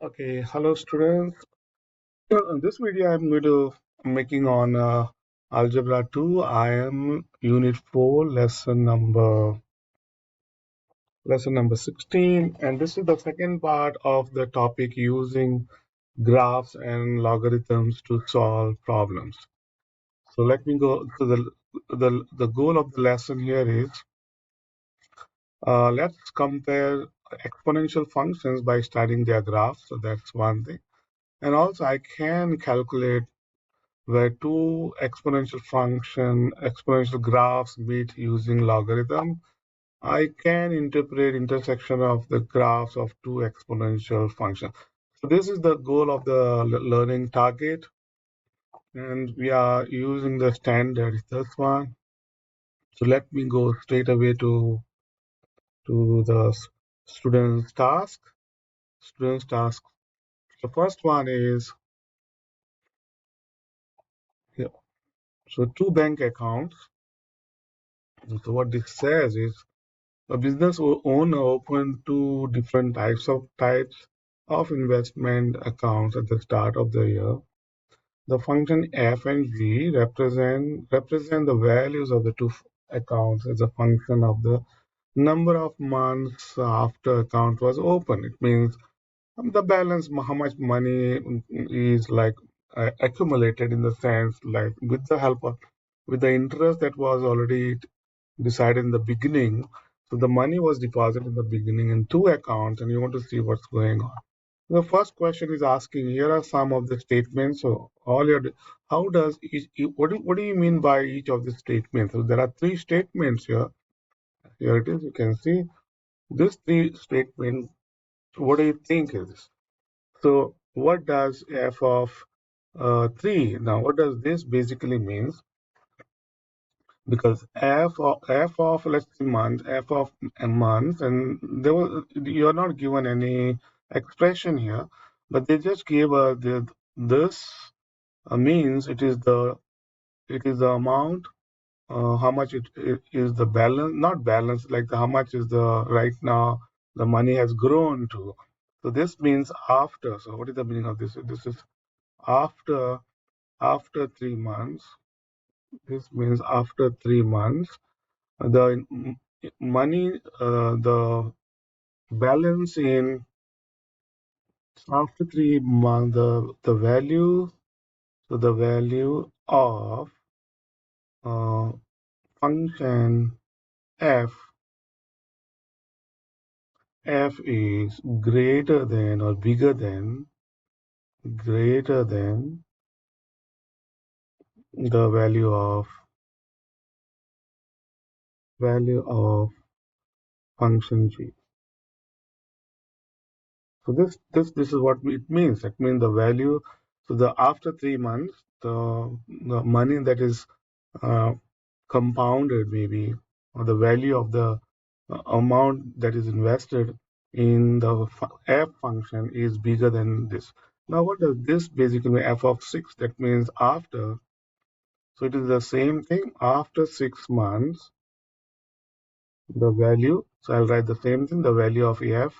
Okay, hello students. In this video, I'm going to making on Algebra 2. I am Unit 4, lesson number 16, and this is the second part of the topic using graphs and logarithms to solve problems. So let me go to the goal of the lesson here is let's compare exponential functions by studying their graphs. So that's one thing. And also I can calculate where two exponential graphs meet using logarithm, I can interpret intersection of the graphs of two exponential functions. So this is the goal of the learning target, and we are using the standard this one. So let me go straight away to the student's task. Student's task. The first one is here. So two bank accounts. So what this says is a business owner opened two different types of investment accounts at the start of the year. The function f and g represent the values of the two accounts as a function of the number of months after account was open. It means the balance, how much money is like accumulated in the sense like with the interest that was already decided in the beginning. So the money was deposited in the beginning in two accounts, and you want to see what's going on. The first question is asking, here are some of the statements. So how does what do you mean by each of the statements? So there are three statements here. Here it is. You can see this three statements. What do you think is this? So what does f of 3? Now, what does this basically means? Because f of let's say month, f of a month, and you're not given any expression here, but they just gave this means it is the amount, how much it is the balance, not balance, like how much is the right now the money has grown to. So this means after. So what is the meaning of this? This is after 3 months. This means after 3 months the money, the balance in after 3 months, the value, so the value of uh, function f is greater than the value of function g. So this is what it means. It means the value. So the after 3 months, the money that is uh, compounded maybe, or the value of the amount that is invested in the f function is bigger than this. Now, what does this basically mean? F of 6, that means after. So it is the same thing. After 6 months, the value, so I'll write the same thing, the value of f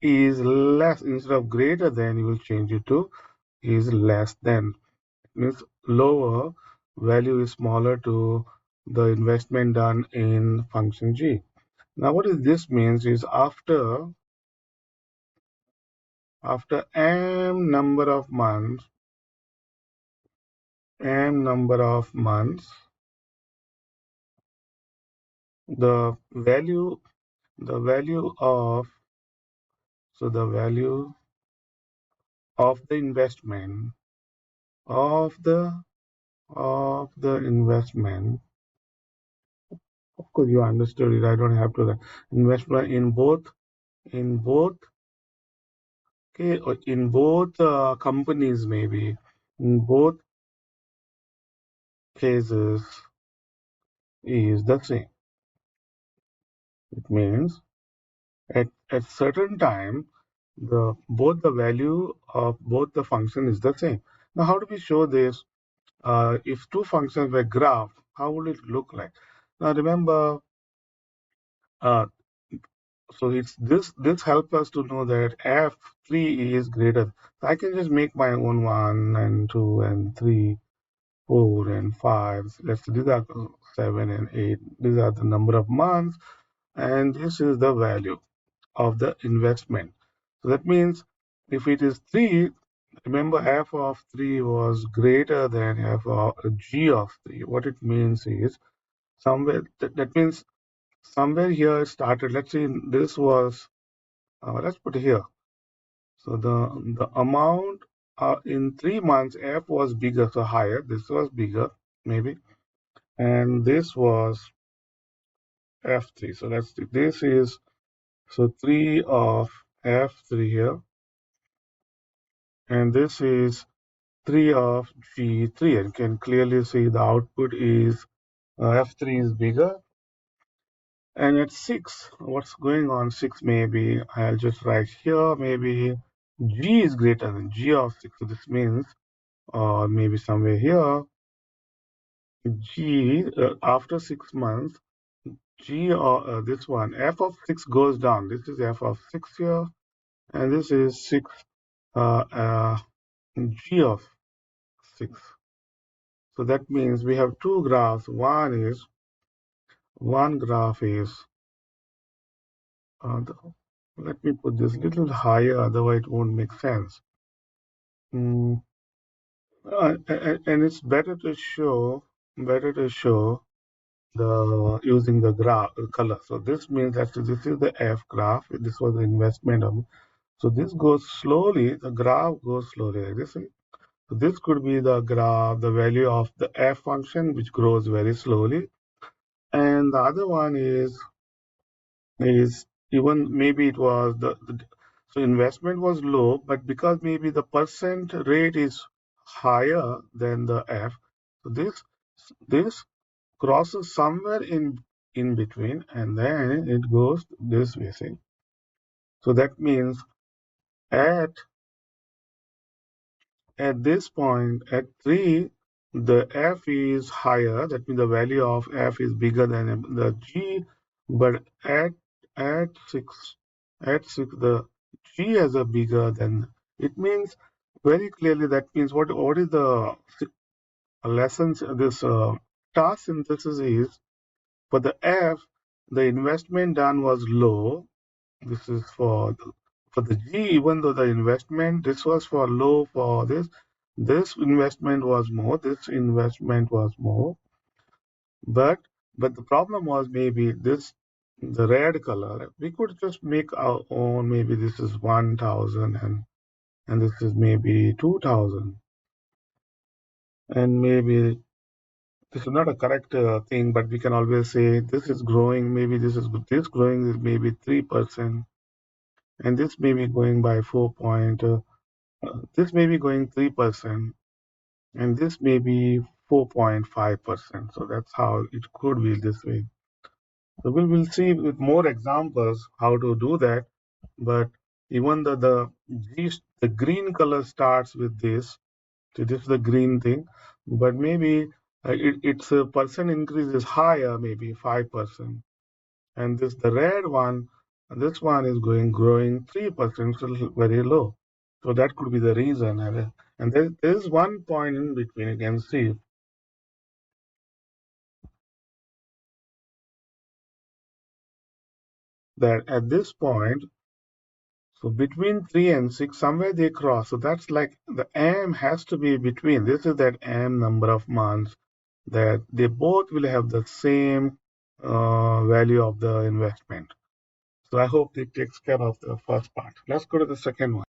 is less, instead of greater than, you will change it to is less than. Means lower value is smaller to the investment done in function g. Now, what is this means is after m number of months, the value of the value of the investment of the investment. Of course, you understood it. I don't have to write. Investment in both okay, or in both companies, maybe in both cases is the same. It means at certain time, the value of both the function is the same. Now, how do we show this? If two functions were graphed, how would it look like? Now, remember, uh, it's this helps us to know that F3 is greater. So I can just make my own 1 and 2 and 3, 4 and 5. Let's see, these are 7 and 8. These are the number of months, and this is the value of the investment. So that means if it is 3, remember f of 3 was greater than f of g of 3. What it means is somewhere that means somewhere here it started. Let's say this was let's put it here. So the amount in 3 months f was bigger, so higher. This was bigger maybe, and this was f3. So let's see. This is so 3 of f3 here, and this is 3 of G3, and can clearly see the output is F3 is bigger. And at 6, what's going on? 6 maybe, I'll just write here, maybe G is greater than G of 6. So this means, or maybe somewhere here, G, after 6 months, G or this one, F of 6 goes down. This is F of 6 here, and this is 6, uh, uh, G of 6. So that means we have two graphs. One graph is, the, let me put this a little higher, otherwise it won't make sense. Mm, and it's better to show the using the graph color. So this means that this is the F graph. This was the investment of. So this goes slowly. The graph goes slowly like this. So this could be the graph, the value of the F function, which grows very slowly. And the other one is even maybe it was so investment was low, but because maybe the percent rate is higher than the F, so this crosses somewhere in between, and then it goes this way. See? So that means at At this point, at 3, the f is higher. That means the value of f is bigger than the g. But at 6, the g is a bigger than. It means very clearly that means what is the lessons this task synthesis is for the f, the investment done was low. This is for the G, even though the investment, this was for low for this investment was more, this investment was more, but the problem was maybe this the red color. We could just make our own. Maybe this is 1,000 and this is maybe 2,000, and maybe this is not a correct thing, but we can always say this is growing. Maybe this growing is maybe 3%, and this may be going by 4 point. This may be going 3%, and this may be 4.5%. So that's how it could be this way. So we will see with more examples how to do that. But even the green color starts with this, so this is the green thing. But maybe its a percent increase is higher, maybe 5%, and the red one, this one is growing 3%, so very low. So that could be the reason. And there is one point in between. You can see that at this point, so between 3 and 6, somewhere they cross. So that's like the M has to be between. This is that M number of months that they both will have the same value of the investment. So I hope it takes care of the first part. Let's go to the second one.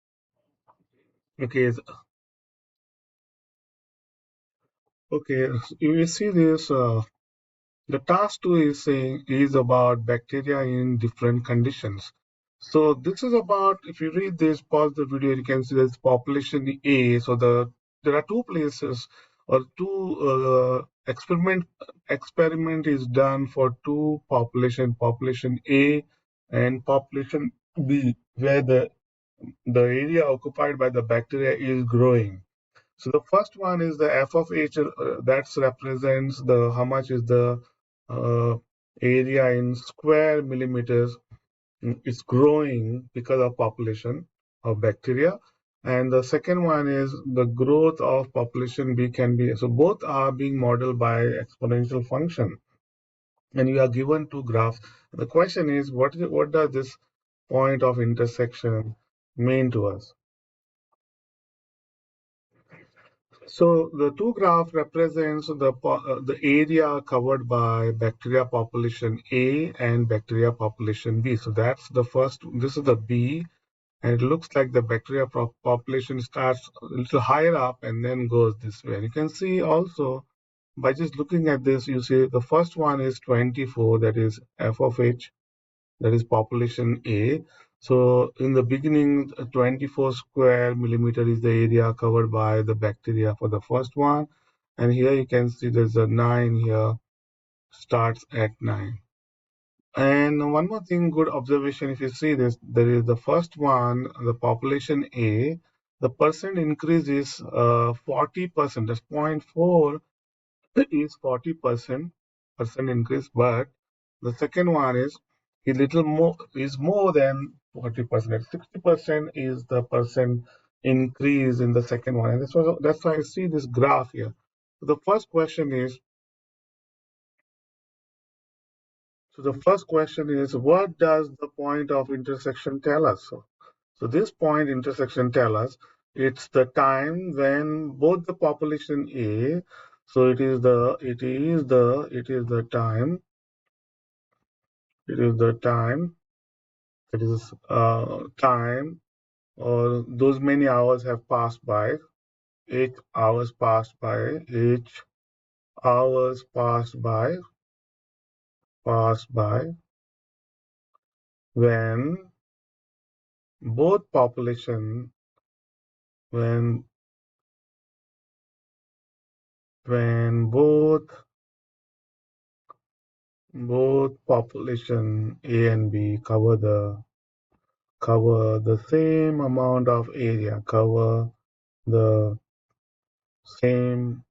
Okay, okay. You see this. The task 2 is saying is about bacteria in different conditions. So this is about, if you read this, pause the video, you can see there's population A. So there are two places or two experiment is done for two population A and population B, where the area occupied by the bacteria is growing. So the first one is the f of h, that represents the how much is the uh, area in square millimeters. It's growing because of population of bacteria. And the second one is the growth of population B can be, so both are being modeled by exponential function. And you are given two graphs. The question is, what does this point of intersection mean to us? So the two graph represents the area covered by bacteria population A and bacteria population B. So that's the first. This is the B, and it looks like the bacteria population starts a little higher up and then goes this way. And you can see also by just looking at this, you see the first one is 24, that is f of h, that is population A. So in the beginning, 24 square millimeter is the area covered by the bacteria for the first one. And here you can see there's a 9 here, starts at 9. And one more thing, good observation, if you see this, there is the first one, the population A, the percent increase is 40%. That's 0.4 is 40% increase, but the second one is little more, is more than 40%. 60% is the percent increase in the second one, and that's why I see this graph here. So the first question is, what does the point of intersection tell us? So this point intersection tell us it's the time when both the population A, so it is the time, it is time, or those many hours have passed by, 8 hours passed by, 8 hours passed by, when both population, when both population A and B cover the same amount of area, cover the same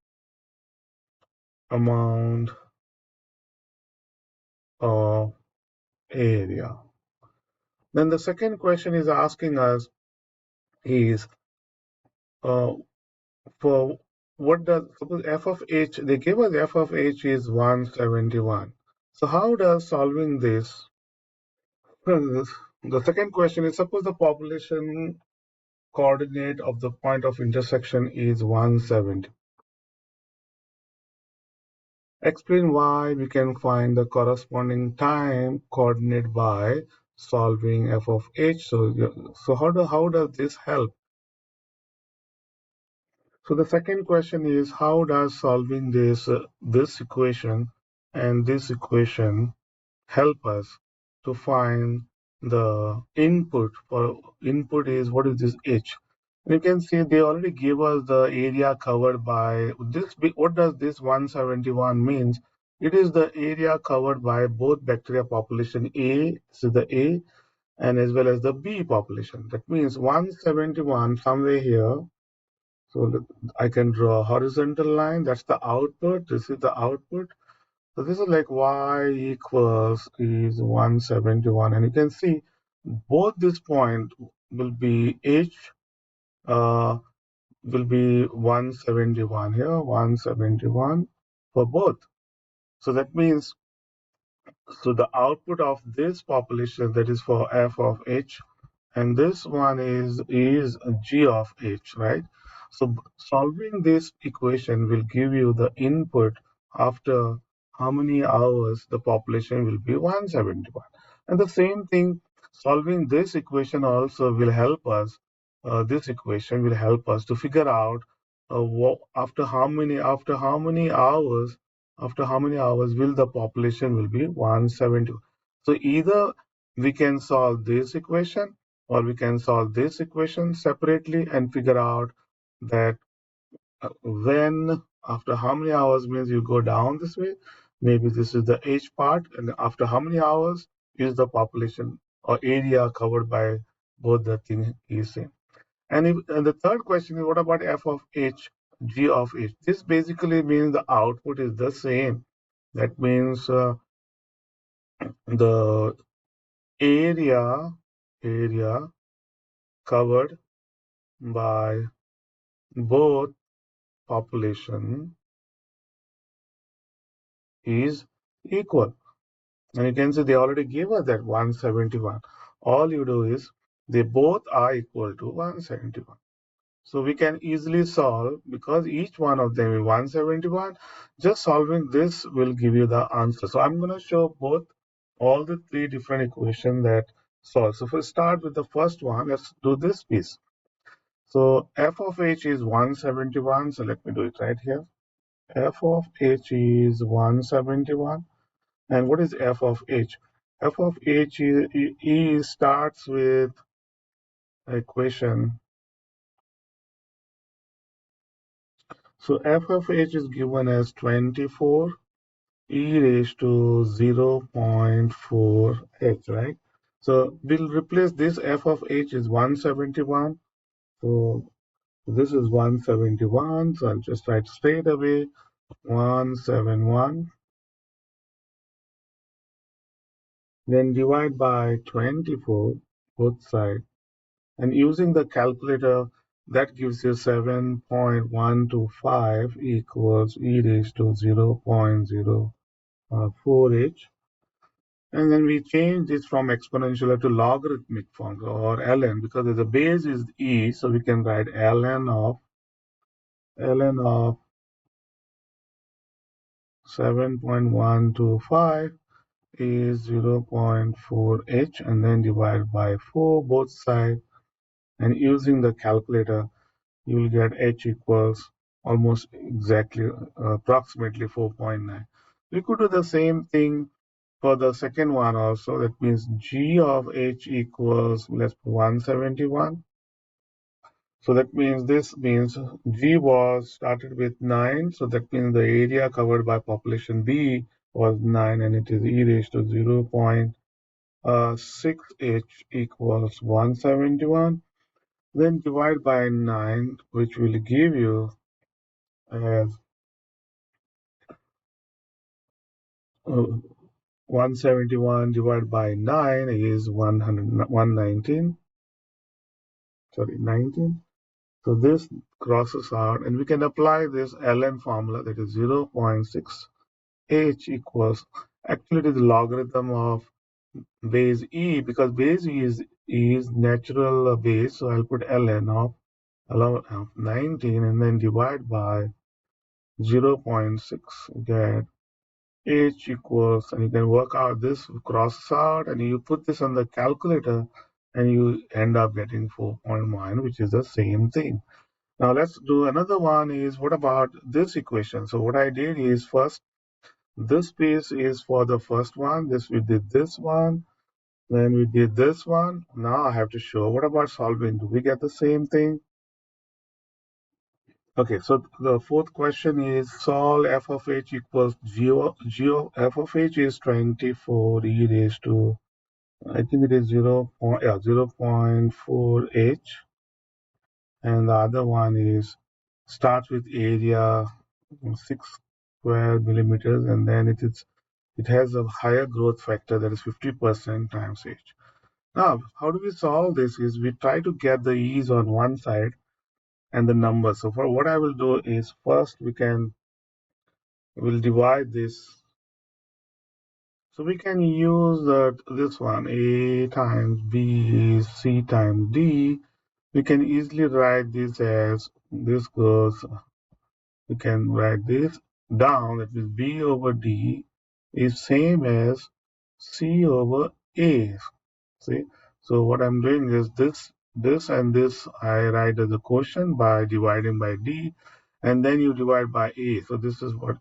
amount of area. Then the second question is asking us is uh, for what does, suppose f of h, they give us f of h is 171. So how does solving this? Well, the second question is, suppose the population coordinate of the point of intersection is 170. Explain why we can find the corresponding time coordinate by solving f of h. So how does this help? So the second question is, how does solving this equation and this equation help us to find the input? For input is, what is this h? And you can see they already gave us the area covered by this. What does this 171 means? It is the area covered by both bacteria population A, so the A, and as well as the B population. That means 171 somewhere here. So I can draw a horizontal line. That's the output. This is the output. So this is like y equals is 171. And you can see both this point will be h, uh, will be 171 here, 171 for both. So that means, so the output of this population, that is for f of h, and this one is g of h, right? So solving this equation will give you the input after how many hours the population will be 171. And the same thing, solving this equation also will help us. This equation will help us to figure out after how many hours will the population will be 170. So either we can solve this equation, or we can solve this equation separately and figure out that when, after how many hours means you go down this way, maybe this is the h part, and after how many hours is the population or area covered by both the thing is same. And the third question is, what about f of h, g of h? This basically means the output is the same. That means the area area covered by both population is equal. And you can see they already gave us that 171. All you do is they both are equal to 171. So we can easily solve because each one of them is 171. Just solving this will give you the answer. So I'm going to show both all the three different equations that solve. So if we start with the first one, let's do this piece. So f of h is 171. So let me do it right here. F of h is 171. And what is f of h? F of h starts with equation. So f of h is given as 24 e raised to 0.4h, right? So we'll replace this f of h is 171. So this is 171. So I'll just write straight away 171. Then divide by 24 both sides. And using the calculator, that gives you 7.125 equals e raised to 0.04h. And then we change this from exponential to logarithmic form or ln because the base is e, so we can write ln of 7.125 is 0.4h and then divide by 4 both sides. And using the calculator, you will get h equals almost exactly approximately 4.9. We could do the same thing for the second one also. That means g of h equals, let's put 171. So that means this means g was started with 9. So that means the area covered by population b was 9 and it is e raised to 0.6h equals 171. Then divide by 9, which will give you as 171 divided by 9 is 119. Sorry, 19. So this crosses out, and we can apply this ln formula, that is 0.6h equals, actually it is the logarithm of base e, because base e is natural base, so I'll put ln of 19 and then divide by 0.6, get h equals, and you can work out this crosses out, and you put this on the calculator, and you end up getting 4.1, which is the same thing. Now let's do another one is what about this equation? So what I did is first, this piece is for the first one, this we did this one, then we did this one. Now I have to show what about solving? Do we get the same thing? Okay, so the fourth question is solve f of h equals g of f of h is 24 e raised to, I think it is 0.4h, and the other one is starts with area 6 square millimeters, and then it has a higher growth factor, that is 50% times h. Now, how do we solve this? Is we try to get the e's on one side and the numbers. So for what I will do is first we'll divide this. So we can use this one, a times b is c times d. We can easily write this as this goes. We can write this down. That means b over d is same as c over a. See, so what I'm doing is this and this I write as a quotient by dividing by d, and then you divide by a. So this is what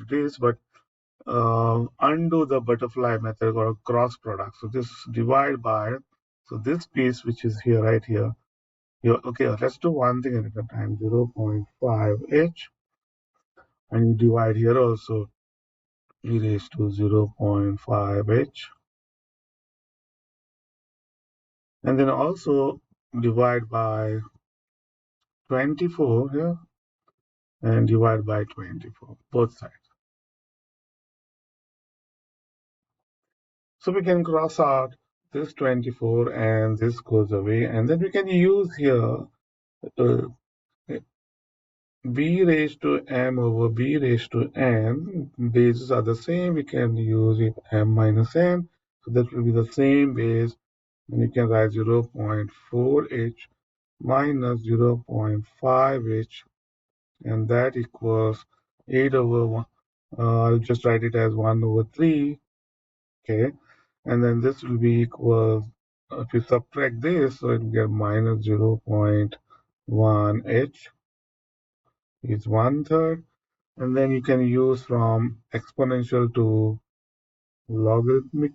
it is. But undo the butterfly method or cross product. So this divide by, so this piece which is here, right here. Okay, let's do one thing at a time. 0.5h, and you divide here also e raised to 0.5h, and then also divide by 24 here and divide by 24 both sides. So we can cross out this 24 and this goes away. And then we can use here uh, b raised to m over b raised to n. Bases are the same. We can use it m minus n. So that will be the same base. And you can write 0.4h minus 0.5h, and that equals 8 over 1. I'll just write it as 1 over 3. Okay. And then this will be equal, if you subtract this, so it will get minus 0.1h is 1/3. And then you can use from exponential to logarithmic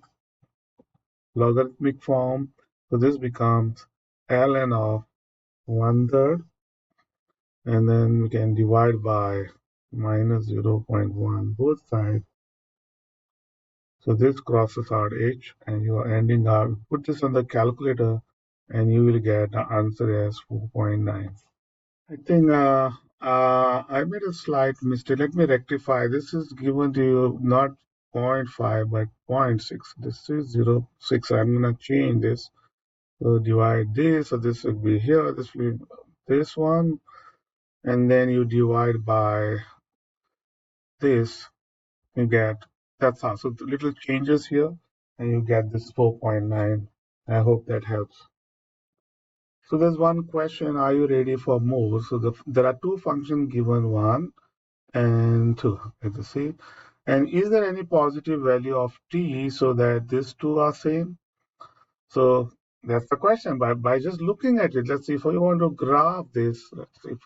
logarithmic form. So this becomes ln of 1/3, and then we can divide by minus 0.1 both sides. So this crosses out h, and you are ending up, put this on the calculator, and you will get the answer as 4.9. I think I made a slight mistake. Let me rectify. This is given to you not zero point 0.5 but zero point 0.6. This is 0.6. I'm going to change this. So divide this. So this will be here. This will be this one. And then you divide by this. You get, that's how. So the little changes here. And you get this 4.9. I hope that helps. So there's one question. Are you ready for more? So there are two functions given, one and 2, let us see. And is there any positive value of t so that these two are same? So that's the question. By just looking at it, let's see if we want to graph this. Let's see.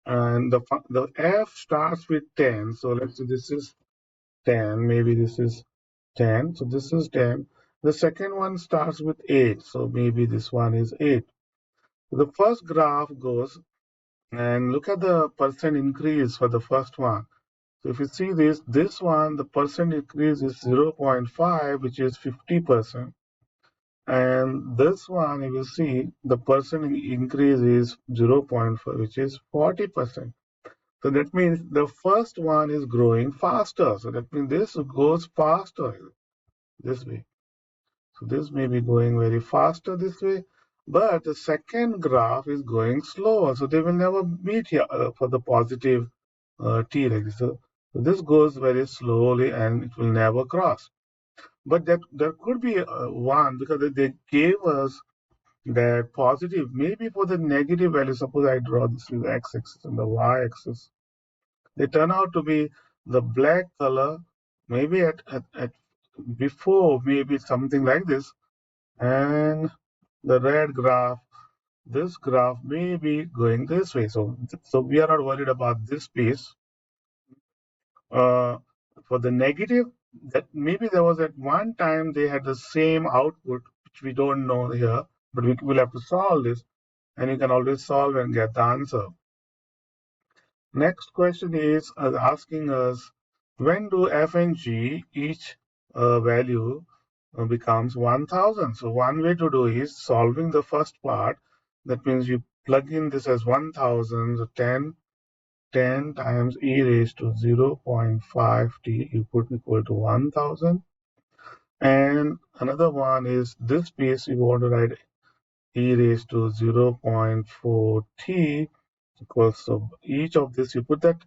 And the f starts with 10. So let's say this is 10. Maybe this is 10. So this is 10. The second one starts with 8. So maybe this one is 8. The first graph goes, and look at the percent increase for the first one. So if you see this one, the percent increase is 0.5, which is 50%. And this one, you will see the percent increase is 0.5, which is 40%. So that means the first one is growing faster. So that means this goes faster this way. So this may be going very faster this way, but the second graph is going slower. So they will never meet here for the positive t like this. So this goes very slowly and it will never cross. But that there could be one, because they gave us that positive. Maybe for the negative value, suppose I draw this with x-axis and the y-axis, they turn out to be the black color, maybe at before, maybe something like this, and the red graph, this graph may be going this way. So we are not worried about this piece. Uh, for the negative, that maybe there was at one time they had the same output, which we don't know here, but we will have to solve this, and you can always solve and get the answer. Next question is asking us, when do f and g, each value becomes 1000? So one way to do is solving the first part. That means you plug in this as 1000, so 10 times e raised to 0.5t, you put equal to 1000. And another one is this piece, you want to write e raised to 0.4t equals, so each of this, you put that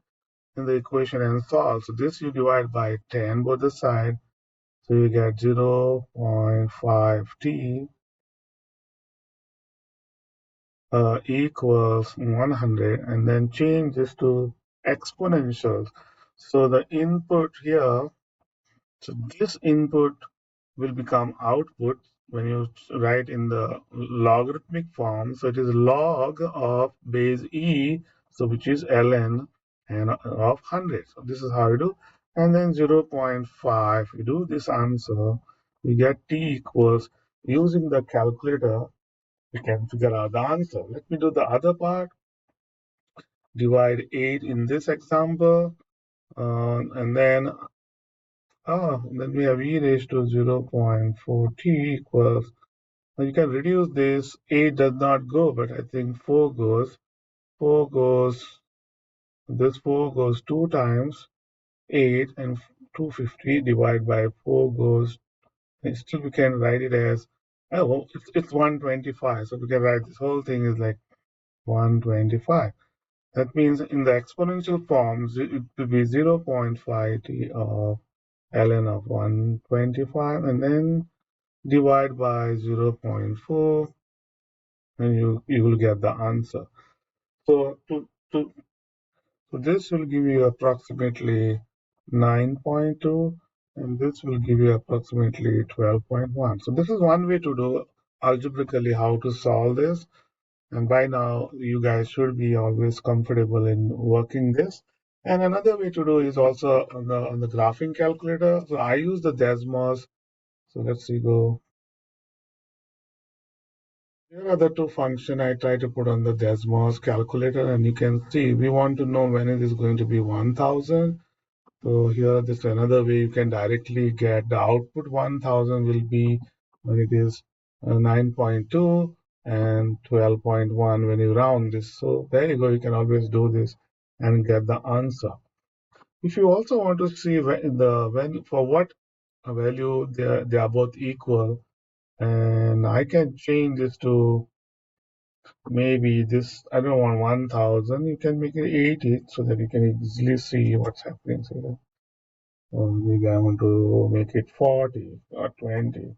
in the equation and solve. So this you divide by 10 both the side. So you get 0.5t equals 100, and then change this to exponentials. So the input here, so this input will become output when you write in the logarithmic form. So it is log of base e, so which is ln and of 100. So this is how you do. And then 0.5, you do this answer, you get t equals, using the calculator, we can figure out the answer. Let me do the other part. Divide 8 in this example, and then then we have e raised to 0.4t equals, you can reduce this. 8 does not go, but I think 4 goes. 4 goes, this 4 goes 2 times 8, and 250 divided by 4 goes, and still we can write it as Oh, well, it's 125. So we can write this whole thing is like 125. That means in the exponential forms, it will be 0.5 t of ln of 125 and then divide by zero point 0.4 and you will get the answer. So so this will give you approximately 9.2 and this will give you approximately 12.1. So this is one way to do algebraically how to solve this. And by now, you guys should be always comfortable in working this. And another way to do is also on the graphing calculator. So I use the Desmos. So let's see, go. Here are the two functions I try to put on the Desmos calculator, and you can see we want to know when it is going to be 1000. So here this another way you can directly get the output 1000 will be when it is 9.2 and 12.1 when you round this. So there you go, you can always do this and get the answer. If you also want to see when for what value they are both equal, and I can change this to maybe this, I don't want 1000, you can make it 80 so that you can easily see what's happening. So maybe I want to make it 40 or 20.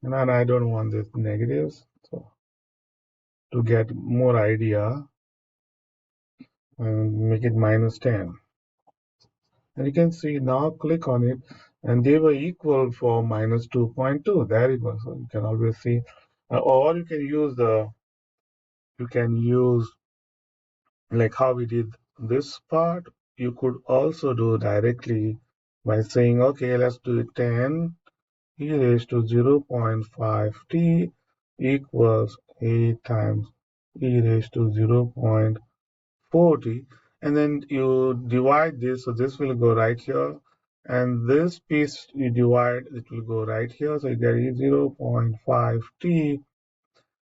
And then I don't want this negatives. So to get more idea, and make it minus 10. And you can see now click on it and they were equal for minus 2.2. There you go. So you can always see, or you can use like how we did this part. You could also do directly by saying, okay, let's do it 10 e raised to 0.5t equals 8 times e raised to 0.40 and then you divide this so this will go right here and this piece you divide it will go right here so you get 0.5t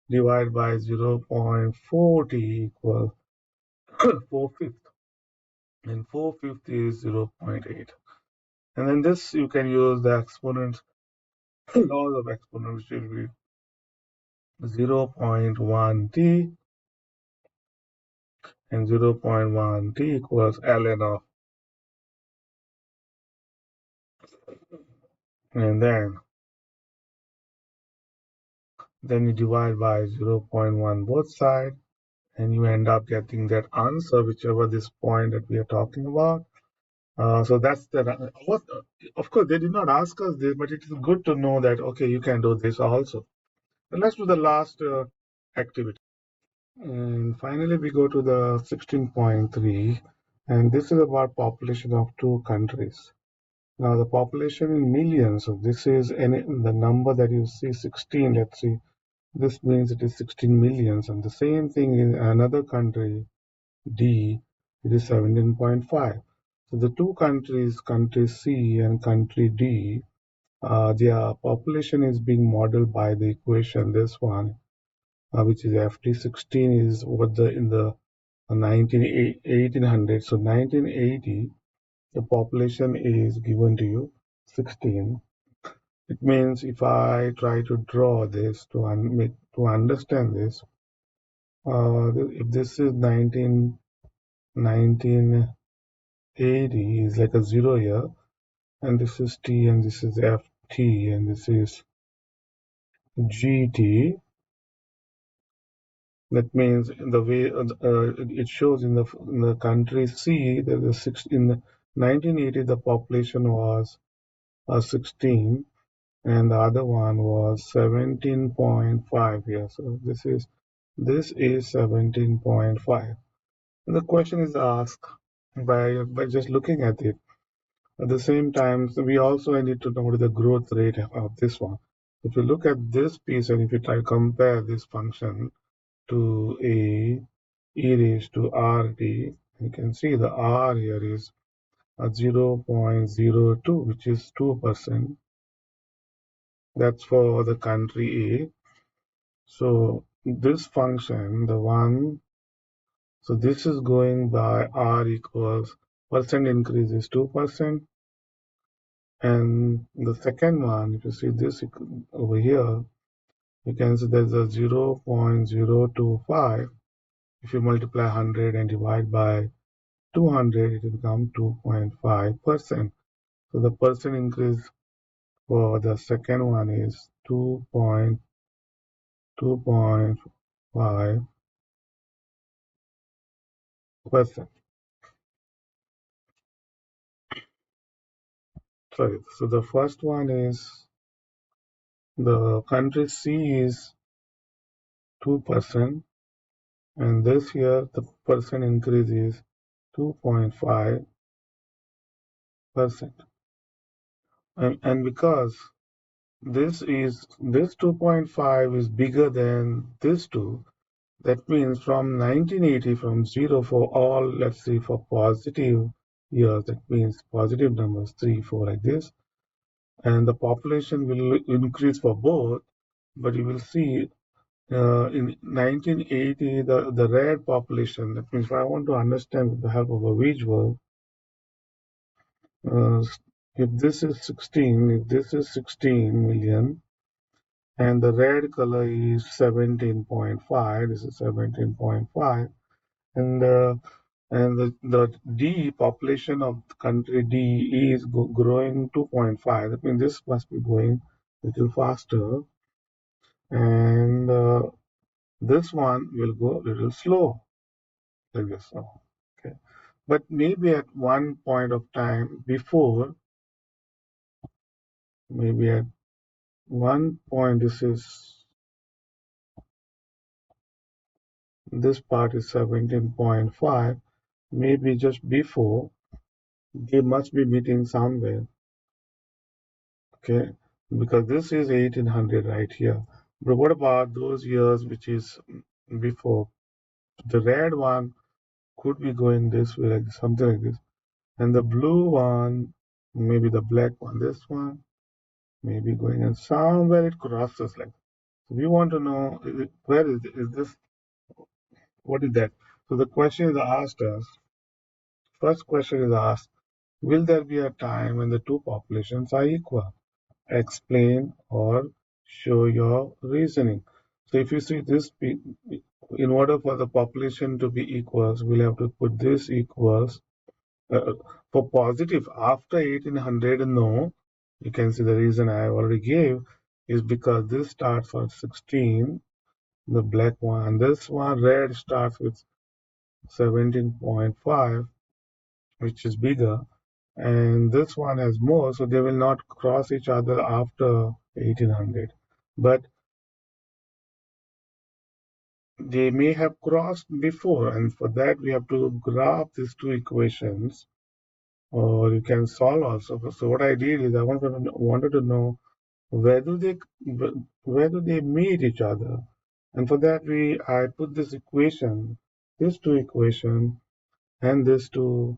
divided by 0.40 equals 4 fifths and 4 fifths is 0.8 and then this you can use the exponent laws of exponent which will be 0.1t and 0.1t equals ln of, and then you divide by 0.1 both sides, and you end up getting that answer, whichever this point that we are talking about. So that's the what. Of course, they did not ask us this, but it is good to know that okay, you can do this also. And let's do the last activity. And finally, we go to the 16.3, and this is about population of two countries. Now the population in millions, so this is the number that you see 16, let's see, this means it is 16 millions. And the same thing in another country, D, it is 17.5. So the two countries, country C and country D, their population is being modeled by the equation, this one, which is FT16 is what the in the 1800. So 1980, the population is given to you 16. It means if I try to draw this to understand this, if this is 1980 is like a zero here, and this is T and this is FT and this is GT. That means in the way it shows in the country C that the six in the 1980 the population was 16 and the other one was 17.5 here. So this is 17.5. And the question is asked by just looking at it. At the same time, so we also need to know the growth rate of this one. If you look at this piece and if you try to compare this function to a e raised to rt, you can see the r here is 0.02, which is 2%. That's for the country A. So this function, the one, so this is going by R equals percent increase is 2%. And the second one, if you see this over here, You can see there's a 0.025. If you multiply 100 and divide by 200, it will become 2.5%. So the percent increase for the second one is 2.5%. Sorry. So the first one is the country C is 2%, and this year the percent increase is 2.5%. And because this 2.5 is bigger than this two, that means from 1980, from zero for all, let's say for positive years, that means positive numbers 3, 4 like this, and the population will increase for both. But you will see in 1980, the red population, that means if I want to understand with the help of a visual, uh, if this is 16, if this is 16 million, and the red color is 17.5, this is 17.5, and the D population of the country D is growing 2.5. That means this must be going a little faster, and this one will go a little slow, like this. Oh, okay. But maybe at one point of time before, maybe at one point, this part is 17.5. Maybe just before, they must be meeting somewhere. Okay, because this is 1800 right here. But what about those years which is before? The red one could be going this way, like something like this, and the blue one, maybe the black one, this one, maybe going and somewhere it crosses like. So we want to know where is this? What is that? So the question is asked us. First question is asked: will there be a time when the two populations are equal? Explain or show your reasoning. So if you see this, in order for the population to be equals, we'll have to put this equals uh, for positive after 1800. No, you can see the reason I already gave is because this starts on 16, the black one. This one red starts with 17.5, which is bigger, and this one has more, so they will not cross each other after 1800. But they may have crossed before, and for that we have to graph these two equations, or you can solve also. So what I did is I wanted to know where do they where do they meet each other, and for that I put this equation, these two equation, and this two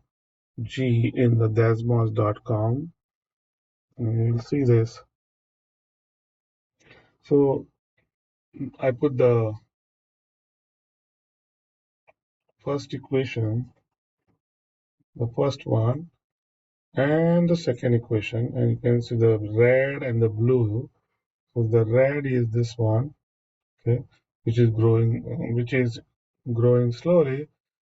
G in the desmos.com. And you'll see this. So I put the first equation, the first one, and the second equation, and you can see the red and the blue. So the red is this one, okay, which is growing slowly.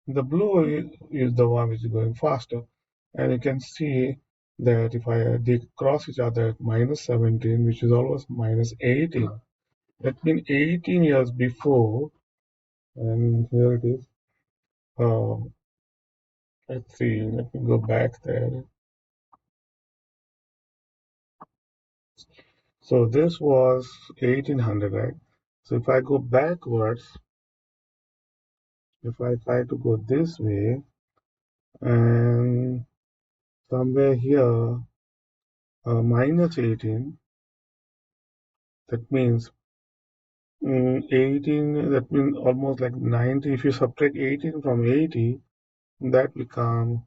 The blue is the one which is going faster, and you can see that if they cross each other at -17, which is almost -18, that means 18 years before, and here it is. Uh, let's see, let me go back there. So this was 1800, right? So if I go backwards, if I try to go this way, and somewhere here, -18, that means 18, that means almost like 90. If you subtract 18 from 80, that becomes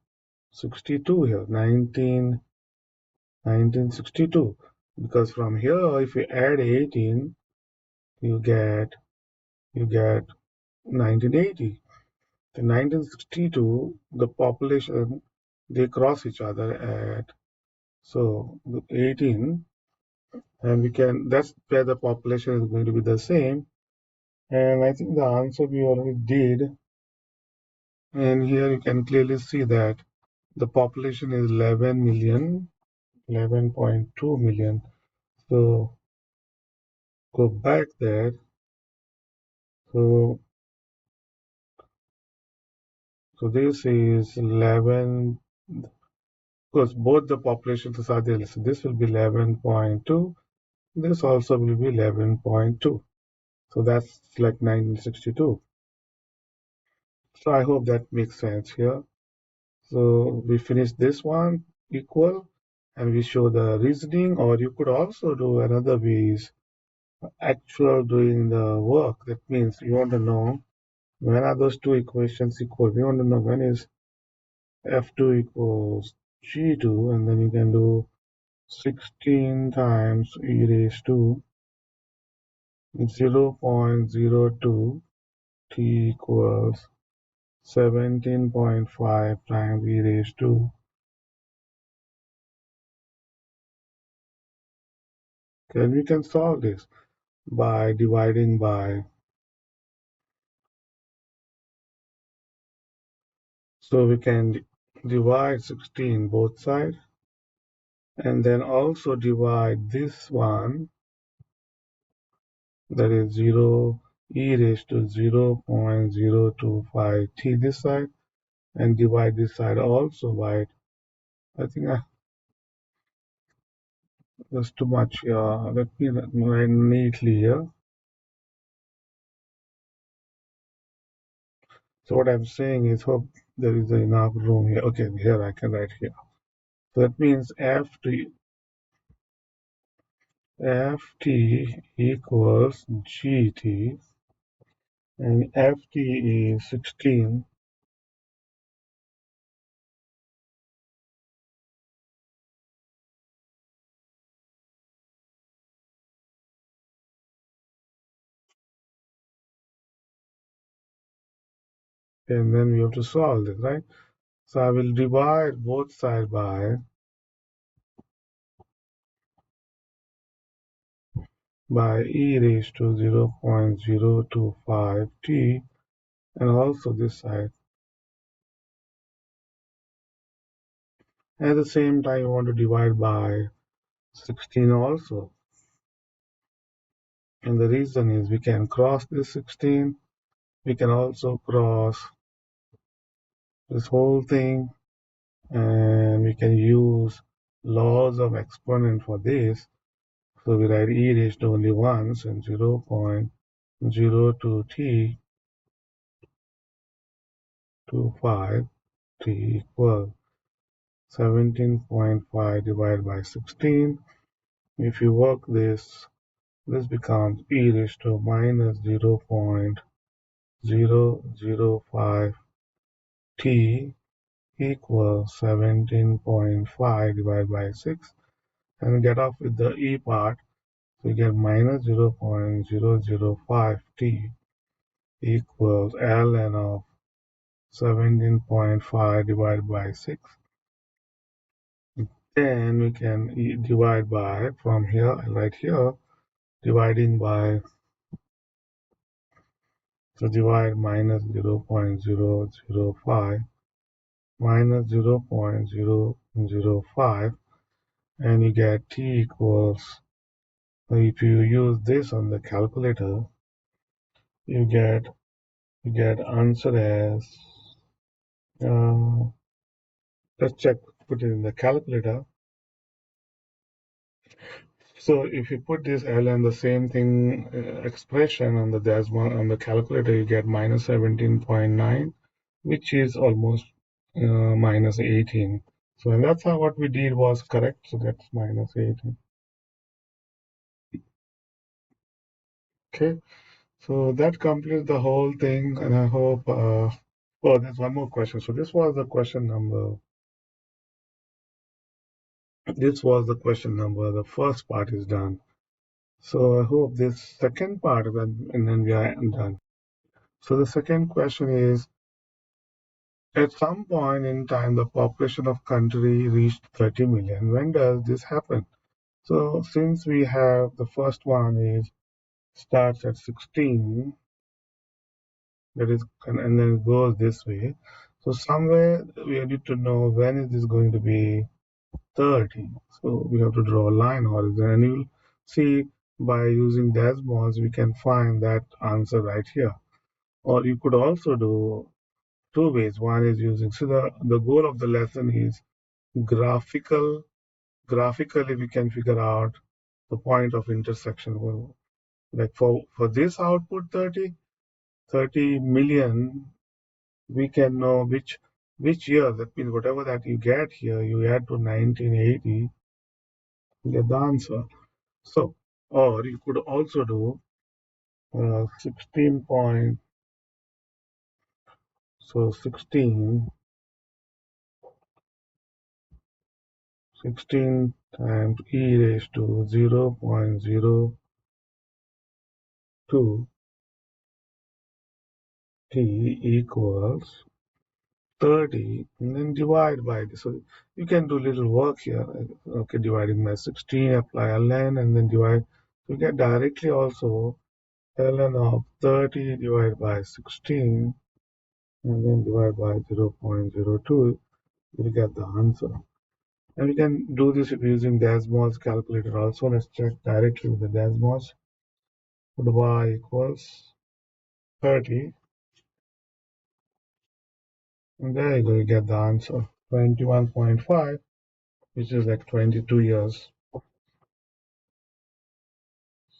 62 here, 1962. Because from here, if you add 18, you get you get 1980. In 1962, the population, they cross each other at, so 18, And that's where the population is going to be the same. And I think the answer we already did. And here you can clearly see that the population is 11 million, 11.2 million. So go back there. So, so this is 11, because both the populations are there. So this will be 11.2. This also will be 11.2. So that's like 1962. So I hope that makes sense here. So we finish this one equal and we show the reasoning, or you could also do another way is actual doing the work. That means you want to know when are those two equations equal. We want to know when is F2 equals G2, and then you can do 16 times e raised to 0.02 t equals 17.5 times e raised to. Then we can solve this by dividing by. So we can divide 16 both sides and then also divide this one, that is 0 e raised to 0.025 t this side, and divide this side also by it. I think that's too much. Let me write neatly here. So what I'm saying is, hope there is enough room here. Okay, here I can write here. So that means Ft equals Gt, and Ft is 16. And then we have to solve this, right? So I will divide both sides by e raised to 0.025 t, and also this side. At the same time, you want to divide by 16 also. And the reason is we can cross this 16. We can also cross this whole thing, and we can use laws of exponent for this. So we write e raised to only once and 0.02 t to 5 t equal 17.5 divided by 16. If you work this, this becomes e raised to minus 0.005 t equals 17.5 divided by 6, and get off with the e part. So you get minus 0.005 t equals ln of 17.5 divided by 6. Then we can divide by, from here, right here, dividing by, so divide minus 0.005 minus 0.005, and you get t equals, if you use this on the calculator, you get answer as, uh, let's check, put it in the calculator. So if you put this L and the same thing expression on the decimal on the calculator, you get minus 17.9, which is almost minus 18. So and that's how what we did was correct. So that's minus 18. Okay. So that completes the whole thing, and I hope. Oh, there's one more question. So this was the question number. This was the question number. The first part is done. So I hope this second part, and then we are done. So the second question is, at some point in time, the population of country reached 30 million. When does this happen? So since we have the first one is starts at 16, that is, and then it goes this way. So somewhere we need to know when is this going to be 30. So we have to draw a line horizon, and you'll see by using Desmos we can find that answer right here. Or you could also do two ways. One is using, so the goal of the lesson is graphical. Graphically, we can figure out the point of intersection. Well, like for this output 30 million, we can know which year. That means whatever that you get here, you add to 1980, you get the answer. So, or you could also do 16 point, so 16 times e raised to 0.02 t equals 30, and then divide by this. So you can do little work here. Okay, dividing by 16, apply ln, and then divide. You get directly also ln of 30 divided by 16, and then divide by 0.02. You'll get the answer. And we can do this using Desmos calculator also. Let's check directly with the Desmos. Put y equals 30. And there you go, you get the answer. 21.5, which is like 22 years.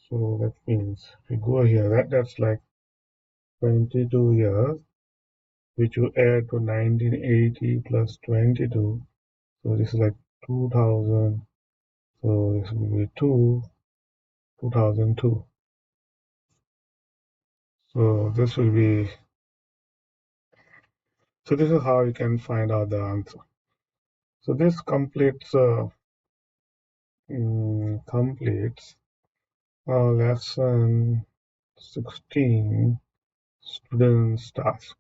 So that means if we go here, that's like 22 years, which you add to 1980 plus 22. So this is like 2000. So this will be 2002. So this will be, so this is how you can find out the answer. So this completes lesson 16, students task.